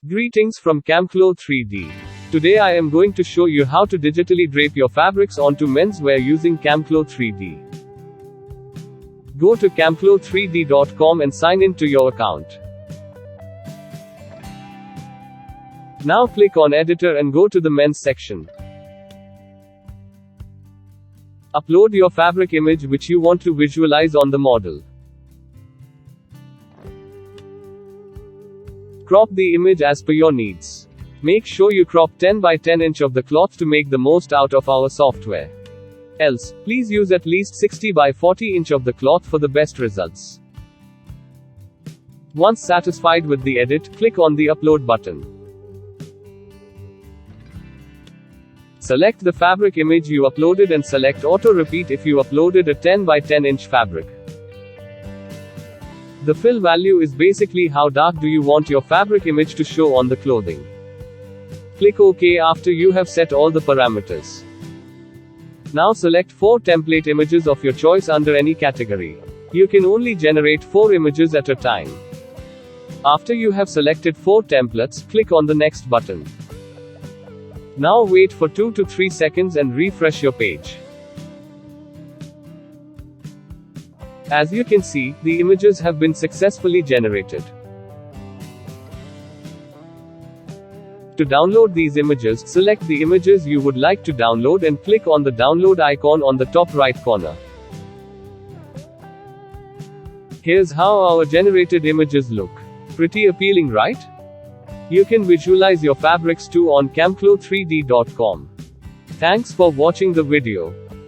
Greetings from Camclo3D. Today I am going to show you how to digitally drape your fabrics onto menswear using Camclo3D. Go to camclo3d.com and sign in to your account. Now click on Editor and go to the Men's section. Upload your fabric image which you want to visualize on the model. Crop the image as per your needs. Make sure you crop 10 by 10 inch of the cloth to make the most out of our software. Else, please use at least 60 by 40 inch of the cloth for the best results. Once satisfied with the edit, click on the Upload button. Select the fabric image you uploaded and select Auto Repeat if you uploaded a 10 by 10 inch fabric. The fill value is basically how dark do you want your fabric image to show on the clothing. Click OK after you have set all the parameters. Now select 4 template images of your choice under any category. You can only generate 4 images at a time. After you have selected 4 templates, click on the Next button. Now wait for 2 to 3 seconds and refresh your page. As you can see, the images have been successfully generated. To download these images, select the images you would like to download and click on the download icon on the top right corner. Here's how our generated images look. Pretty appealing, right? You can visualize your fabrics too on camclo3d.com. Thanks for watching the video.